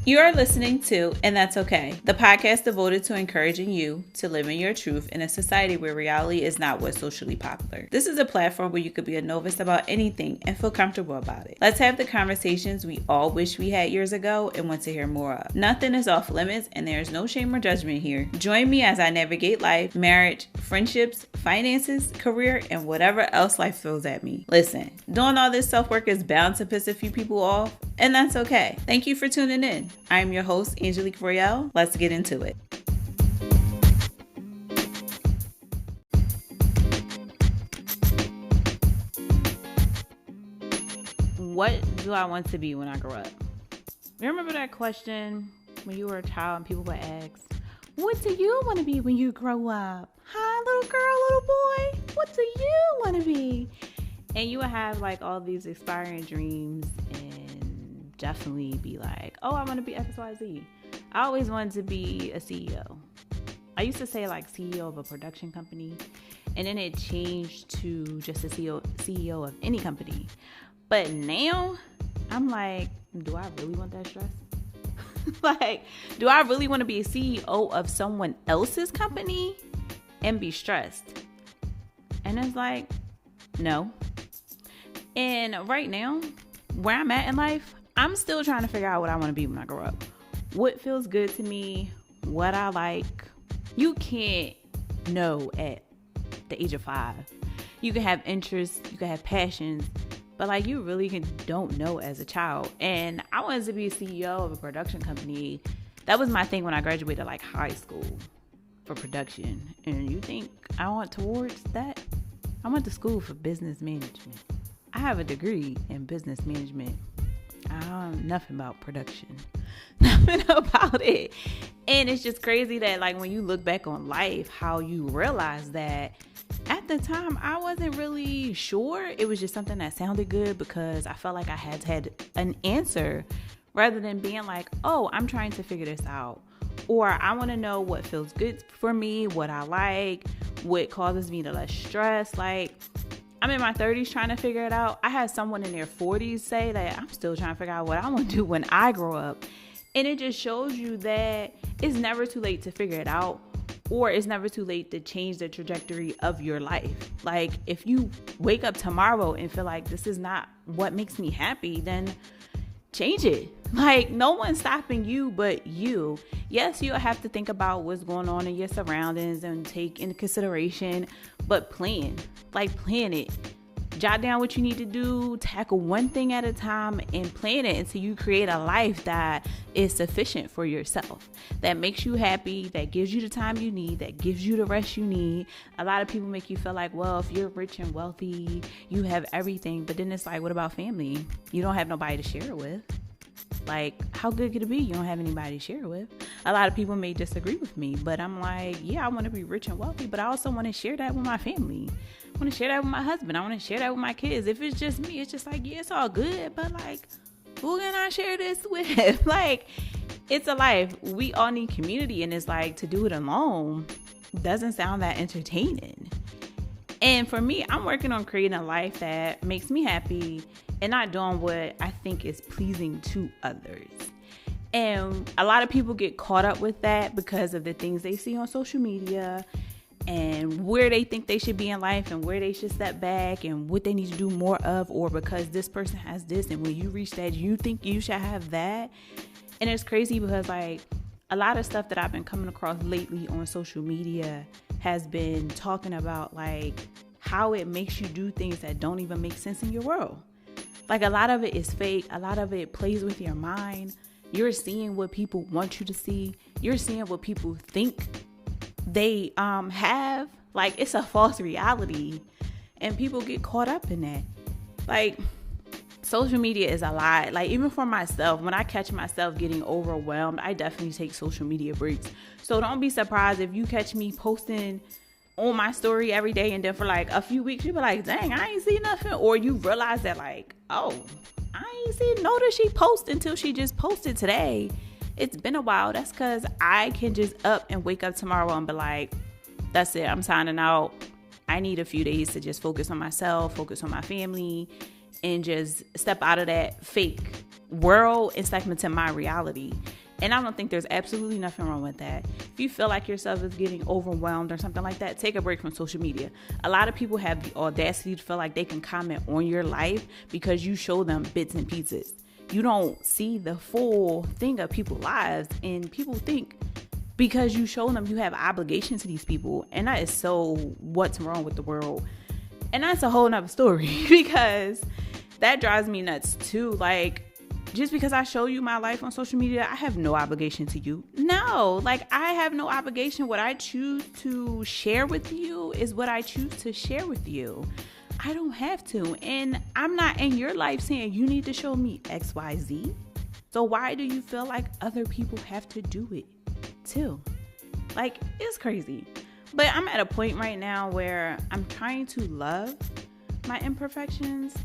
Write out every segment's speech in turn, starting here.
You are listening to And That's Okay, the podcast devoted to encouraging you to live in your truth in a society where reality is not what's socially popular. This is a platform where you could be a novice about anything and feel comfortable about it. Let's have the conversations we all wish we had years ago and want to hear more of. Nothing is off limits and there is no shame or judgment here. Join me as I navigate life, marriage, friendships, finances, career, and whatever else life throws at me. Listen, doing all this self-work is bound to piss a few people off, and that's okay. Thank you for tuning in. I'm your host, Angelique Royale. Let's get into it. What do I want to be when I grow up? You remember that question when you were a child and people would ask, what do you want to be when you grow up? Hi, little girl, little boy, what do you want to be? And you would have like all these aspiring dreams and definitely be like, oh, I want to be XYZ. I always wanted to be a CEO. I used to say like CEO of a production company, and then it changed to just a CEO of any company. But now I'm like, do I really want that stress? Like, do I really want to be a CEO of someone else's company and be stressed? And it's like, no. And right now, where I'm at in life, I'm still trying to figure out what I want to be when I grow up. What feels good to me, what I like. You can't know at the age of 5. You can have interests, you can have passions, but like you really don't know as a child. And I wanted to be a CEO of a production company. That was my thing when I graduated like high school for production. And you think I went towards that? I went to school for business management. I have a degree in business management. I don't know nothing about production. Nothing about it. And it's just crazy that like when you look back on life, how you realize that at the time I wasn't really sure. It was just something that sounded good because I felt like I had an answer rather than being like, oh, I'm trying to figure this out. Or I want to know what feels good for me, what I like, what causes me to less stress. Like, I'm in my 30s trying to figure it out. I had someone in their 40s say that I'm still trying to figure out what I want to do when I grow up. And it just shows you that it's never too late to figure it out, or it's never too late to change the trajectory of your life. Like, if you wake up tomorrow and feel like this is not what makes me happy, then change it. Like, no one's stopping you but you. Yes, you'll have to think about what's going on in your surroundings and take into consideration, but plan it. Jot down what you need to do, tackle one thing at a time, and plan it until you create a life that is sufficient for yourself, that makes you happy, that gives you the time you need, that gives you the rest you need. A lot of people make you feel like, well, if you're rich and wealthy, you have everything. But then it's like, what about family? You don't have nobody to share it with. Like, how good could it be you don't have anybody to share it with? A lot of people may disagree with me, but I'm like, yeah, I want to be rich and wealthy, but I also want to share that with my family. I want to share that with my husband. I want to share that with my kids. If it's just me, it's just like, yeah, it's all good, but like, who can I share this with? Like, it's a life. We all need community, and it's like, to do it alone doesn't sound that entertaining. And for me, I'm working on creating a life that makes me happy and not doing what I think is pleasing to others. And a lot of people get caught up with that because of the things they see on social media and where they think they should be in life and where they should step back and what they need to do more of, or because this person has this and when you reach that, you think you should have that. And it's crazy because like a lot of stuff that I've been coming across lately on social media has been talking about like how it makes you do things that don't even make sense in your world. Like, a lot of it is fake. A lot of it plays with your mind. You're seeing what people want you to see. You're seeing what people think they have. Like, it's a false reality. And people get caught up in that. Like, social media is a lot. Like, even for myself, when I catch myself getting overwhelmed, I definitely take social media breaks. So don't be surprised if you catch me posting on my story every day, and then for like a few weeks you be like, dang, I ain't see nothing. Or you realize that like, oh, I ain't see notice she posted until she just posted today. It's been a while. That's because I can just up and wake up tomorrow and be like, that's it, I'm signing out. I need a few days to just focus on myself, focus on my family, and just step out of that fake world and step into my reality. And I don't think there's absolutely nothing wrong with that. If you feel like yourself is getting overwhelmed or something like that, take a break from social media. A lot of people have the audacity to feel like they can comment on your life because you show them bits and pieces. You don't see the full thing of people's lives, and people think because you show them you have obligation to these people, and that is so what's wrong with the world. And that's a whole nother story because that drives me nuts too. Like, just because I show you my life on social media, I have no obligation to you. No, like I have no obligation. What I choose to share with you is what I choose to share with you. I don't have to. And I'm not in your life saying you need to show me X, Y, Z. So why do you feel like other people have to do it too? Like, it's crazy. But I'm at a point right now where I'm trying to love my imperfections.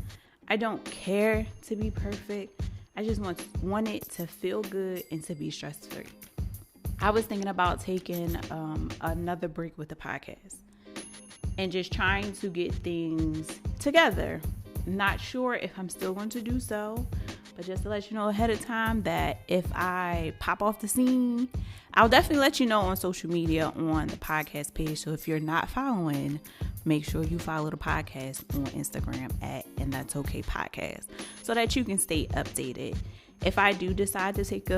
I don't care to be perfect. I just want it to feel good and to be stress-free. I was thinking about taking another break with the podcast and just trying to get things together. Not sure if I'm still going to do so, but just to let you know ahead of time that if I pop off the scene, I'll definitely let you know on social media on the podcast page. So if you're not following, make sure you follow the podcast on Instagram at And That's Okay Podcast so that you can stay updated. If I do decide to take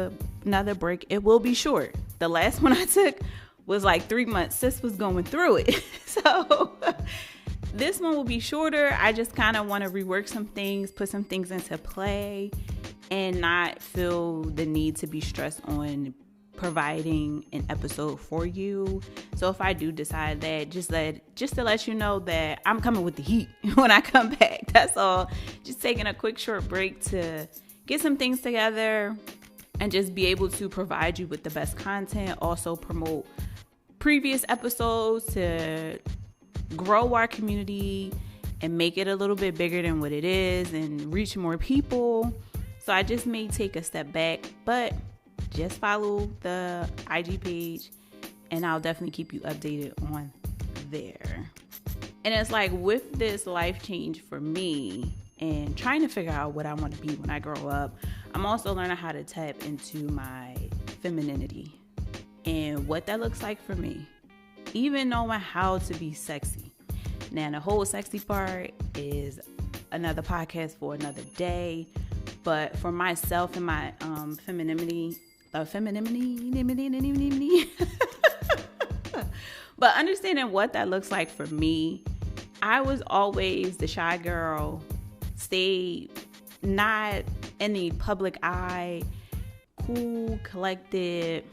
another break, it will be short. The last one I took was like 3 months. Sis was going through it. So this one will be shorter. I just kind of want to rework some things, put some things into play, and not feel the need to be stressed on providing an episode for you. So if I do decide that, just to let you know that I'm coming with the heat when I come back. That's all. Just taking a quick short break to get some things together and just be able to provide you with the best content. Also promote previous episodes to grow our community and make it a little bit bigger than what it is and reach more people. So I just may take a step back, but just follow the IG page and I'll definitely keep you updated on there. And it's like with this life change for me and trying to figure out what I want to be when I grow up, I'm also learning how to tap into my femininity and what that looks like for me. Even knowing how to be sexy. Now, the whole sexy part is another podcast for another day. But for myself and my femininity, but understanding what that looks like for me, I was always the shy girl, stayed not in the public eye, cool, collected,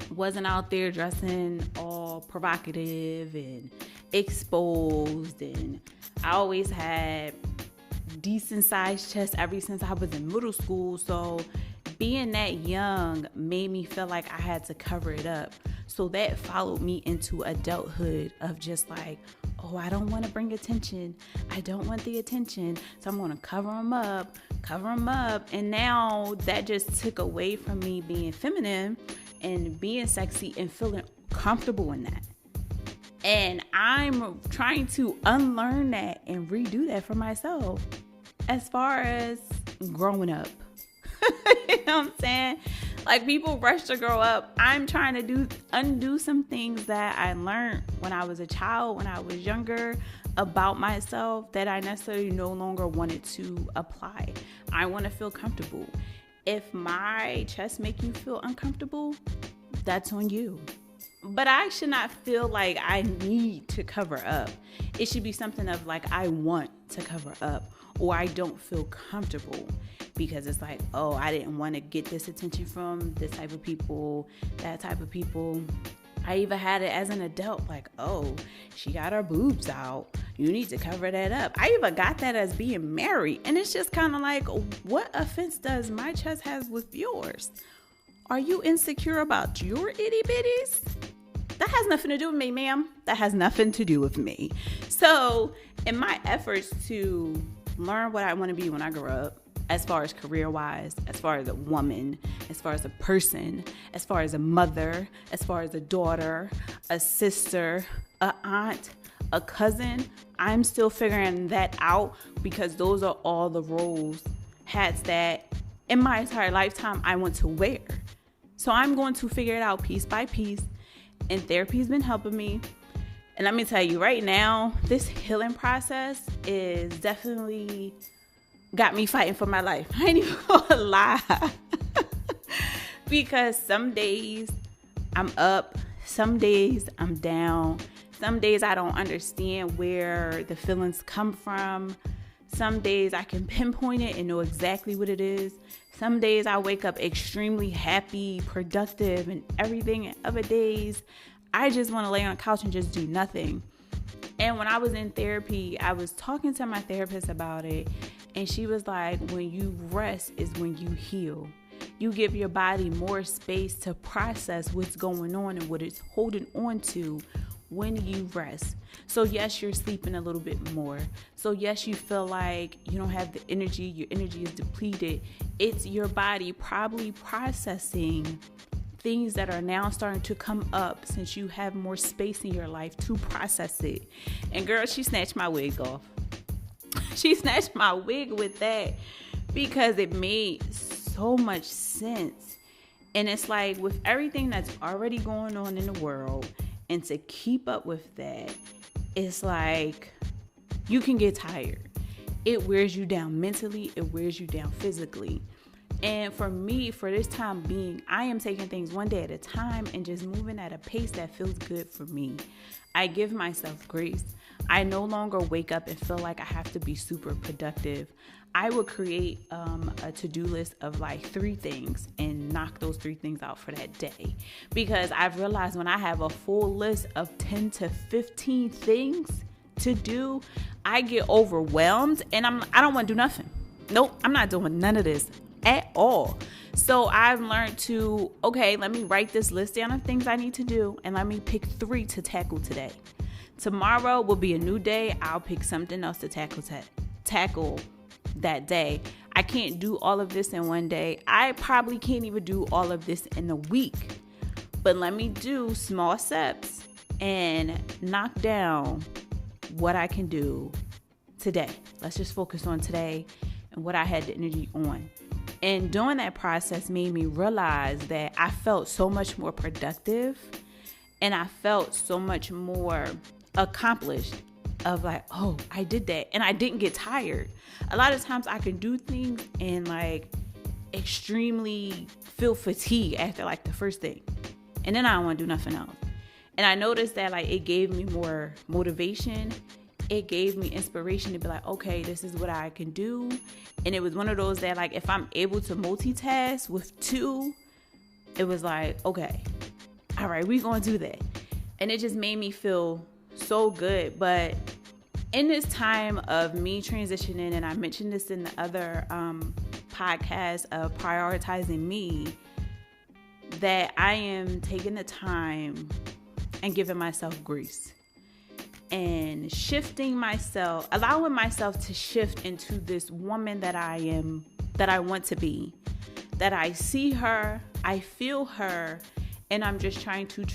wasn't out there dressing all provocative and exposed, and I always had decent sized chest ever since I was in middle school. So being that young made me feel like I had to cover it up. So that followed me into adulthood of just like, oh, I don't want to bring attention. I don't want the attention. So I'm going to cover them up. And now that just took away from me being feminine and being sexy and feeling comfortable in that. And I'm trying to unlearn that and redo that for myself as far as growing up. You know what I'm saying? Like, people rush to grow up. I'm trying to undo some things that I learned when I was a child, when I was younger, about myself that I necessarily no longer wanted to apply. I want to feel comfortable. If my chest make you feel uncomfortable, that's on you. But I should not feel like I need to cover up. It should be something of like, I want to cover up, or I don't feel comfortable because it's like, oh, I didn't want to get this attention from this type of people, that type of people. I even had it as an adult, like, oh, she got her boobs out. You need to cover that up. I even got that as being married. And it's just kind of like, what offense does my chest have with yours? Are you insecure about your itty bitties? That has nothing to do with me, ma'am. That has nothing to do with me. So in my efforts to learn what I want to be when I grow up, as far as career-wise, as far as a woman, as far as a person, as far as a mother, as far as a daughter, a sister, a aunt, a cousin, I'm still figuring that out because those are all the roles, hats that in my entire lifetime I want to wear. So I'm going to figure it out piece by piece. And therapy has been helping me. And let me tell you right now, this healing process is definitely got me fighting for my life. I ain't even gonna lie. Because some days I'm up, some days I'm down, some days I don't understand where the feelings come from. Some days I can pinpoint it and know exactly what it is. Some days I wake up extremely happy, productive, and everything. And other days I just want to lay on the couch and just do nothing. And when I was in therapy, I was talking to my therapist about it. And she was like, when you rest is when you heal. You give your body more space to process what's going on and what it's holding on to when you rest. So yes, you're sleeping a little bit more. So yes, you feel like you don't have the energy. Your energy is depleted. It's your body probably processing things that are now starting to come up since you have more space in your life to process it. And girl, she snatched my wig off. She snatched my wig with that because it made so much sense. And it's like with everything that's already going on in the world, and to keep up with that, it's like you can get tired. It wears you down mentally, it wears you down physically. And for me, for this time being, I am taking things one day at a time and just moving at a pace that feels good for me. I give myself grace. I no longer wake up and feel like I have to be super productive. I will create a to-do list of like 3 things and knock those 3 things out for that day. Because I've realized when I have a full list of 10 to 15 things to do, I get overwhelmed and I don't want to do nothing. Nope, I'm not doing none of this at all. So I've learned to, okay, let me write this list down of things I need to do and let me pick 3 to tackle today. Tomorrow will be a new day. I'll pick something else to tackle that day. I can't do all of this in one day. I probably can't even do all of this in a week. But let me do small steps and knock down what I can do today. Let's just focus on today and what I had the energy on. And doing that process made me realize that I felt so much more productive and I felt so much more accomplished of like, oh, I did that. And I didn't get tired. A lot of times I can do things and like extremely feel fatigue after like the first thing. And then I don't want to do nothing else. And I noticed that like it gave me more motivation. It gave me inspiration to be like, okay, this is what I can do. And it was one of those that like, if I'm able to multitask with 2, it was like, okay, all right, we're going to do that. And it just made me feel so good. But in this time of me transitioning, and I mentioned this in the other podcast of prioritizing me, that I am taking the time and giving myself grace and shifting myself, allowing myself to shift into this woman that I am, that I want to be, that I see her, I feel her, and I'm just trying to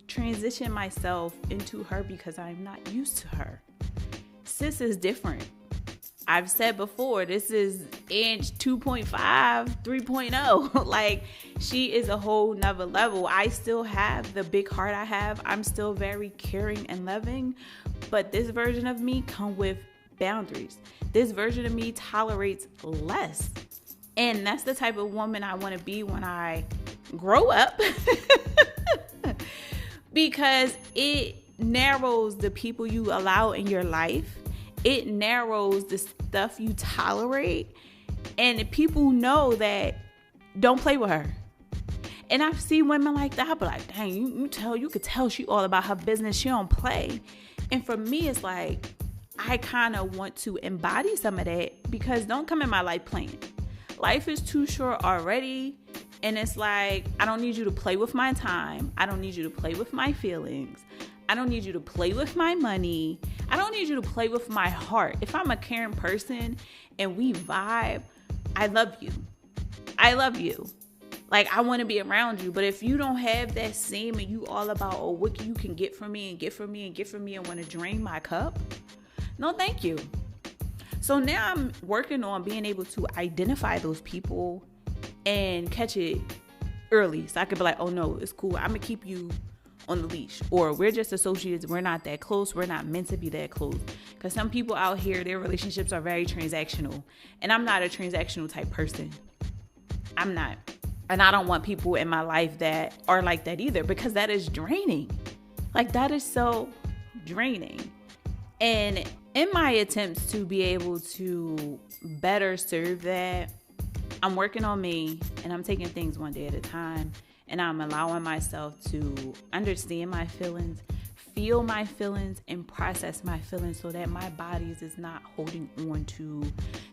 transition myself into her because I'm not used to her. Sis is different. I've said before, this is Ange 2.5, 3.0. Like, she is a whole nother level. I still have the big heart I have. I'm still very caring and loving. But this version of me comes with boundaries. This version of me tolerates less. And that's the type of woman I want to be when I grow up. Because it narrows the people you allow in your life. It narrows the stuff you tolerate. And the people know that don't play with her. And I've seen women like that. I'll be like, dang, you could tell she all about her business. She don't play. And for me, it's like, I kind of want to embody some of that because don't come in my life playing. Life is too short already. And it's like, I don't need you to play with my time. I don't need you to play with my feelings. I don't need you to play with my money. I don't need you to play with my heart. If I'm a caring person and we vibe, I love you. I love you. Like, I want to be around you. But if you don't have that same and you all about, oh, what you can get from me and get from me and get from me and want to drain my cup, no, thank you. So now I'm working on being able to identify those people and catch it early. So I could be like, oh no, it's cool. I'm going to keep you on the leash. Or we're just associates. We're not that close. We're not meant to be that close. Because some people out here, their relationships are very transactional. And I'm not a transactional type person. I'm not. And I don't want people in my life that are like that either, because that is draining. Like, that is so draining. And in my attempts to be able to better serve that, I'm working on me, and I'm taking things one day at a time, and I'm allowing myself to understand my feelings, feel my feelings, and process my feelings so that my body is not holding on to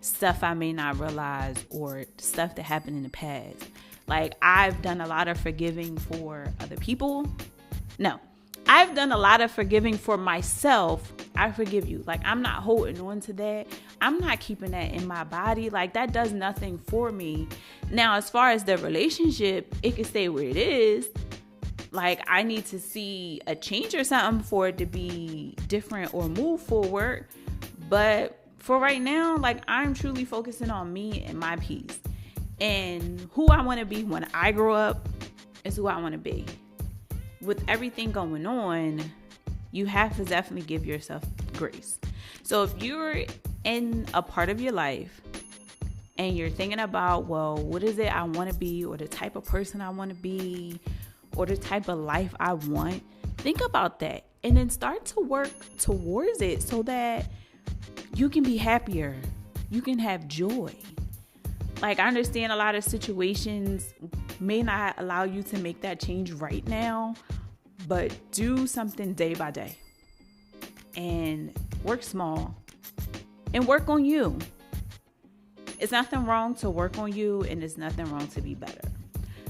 stuff I may not realize or stuff that happened in the past. Like, I've done a lot of forgiving for other people. No, I've done a lot of forgiving for myself. I forgive you. Like, I'm not holding on to that. I'm not keeping that in my body. Like, that does nothing for me. Now, as far as the relationship, it can stay where it is. Like, I need to see a change or something for it to be different or move forward. But for right now, like, I'm truly focusing on me and my peace. And who I want to be when I grow up is who I want to be. With everything going on, you have to definitely give yourself grace. So if you're in a part of your life and you're thinking about, well, what is it I want to be, or the type of person I want to be, or the type of life I want, think about that and then start to work towards it so that you can be happier. You can have joy. Like, I understand a lot of situations may not allow you to make that change right now, but do something day by day and work small and work on you. It's nothing wrong to work on you, and it's nothing wrong to be better.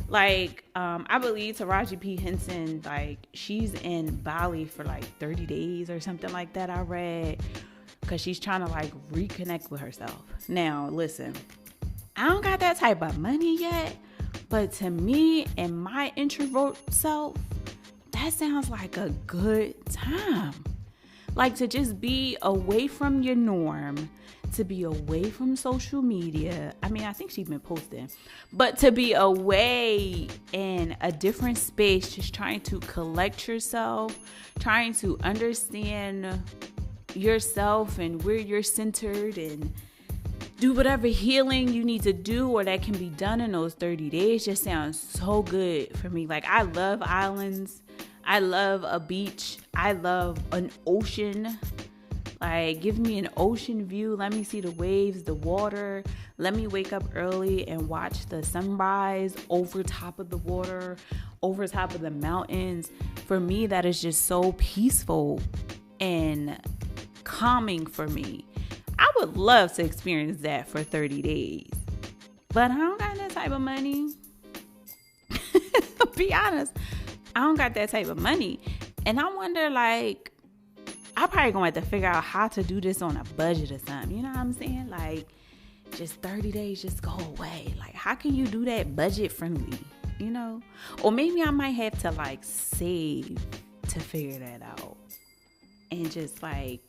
Like, I believe Taraji P. Henson, like, she's in Bali for like 30 days or something like that, I read, because she's trying to like reconnect with herself. Now, listen, I don't got that type of money yet, but to me and my introvert self, that sounds like a good time. Like, to just be away from your norm, to be away from social media. I mean, I think she's been posting, but to be away in a different space, just trying to collect yourself, trying to understand yourself and where you're centered, and do whatever healing you need to do or that can be done in those 30 days just sounds so good for me. Like, I love islands. I love a beach. I love an ocean. Like, give me an ocean view. Let me see the waves, the water. Let me wake up early and watch the sunrise over top of the water, over top of the mountains. For me, that is just so peaceful and calming for me. I would love to experience that for 30 days. But I don't got that type of money. Be honest. I don't got that type of money. And I wonder, like, I probably gonna have to figure out how to do this on a budget or something. You know what I'm saying? Like, just 30 days just go away. Like, how can you do that budget friendly? You know? Or maybe I might have to like save to figure that out. And just like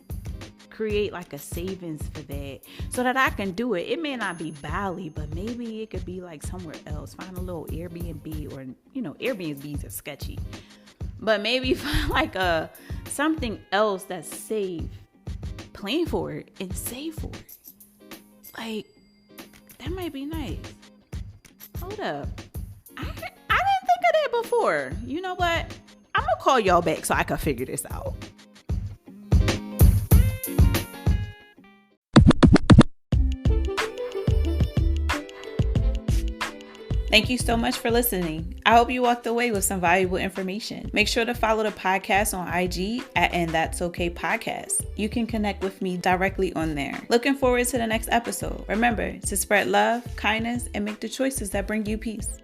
create like a savings for that so that I can do it. It may not be Bali, but maybe it could be like somewhere else. Find a little Airbnb, or, you know, Airbnbs are sketchy. But maybe find like something else that's safe. Plan for it and save for it. Like, that might be nice. Hold up. I didn't think of that before. You know what? I'm gonna call y'all back so I can figure this out. Thank you so much for listening. I hope you walked away with some valuable information. Make sure to follow the podcast on IG at And That's Okay Podcast. You can connect with me directly on there. Looking forward to the next episode. Remember to spread love, kindness, and make the choices that bring you peace.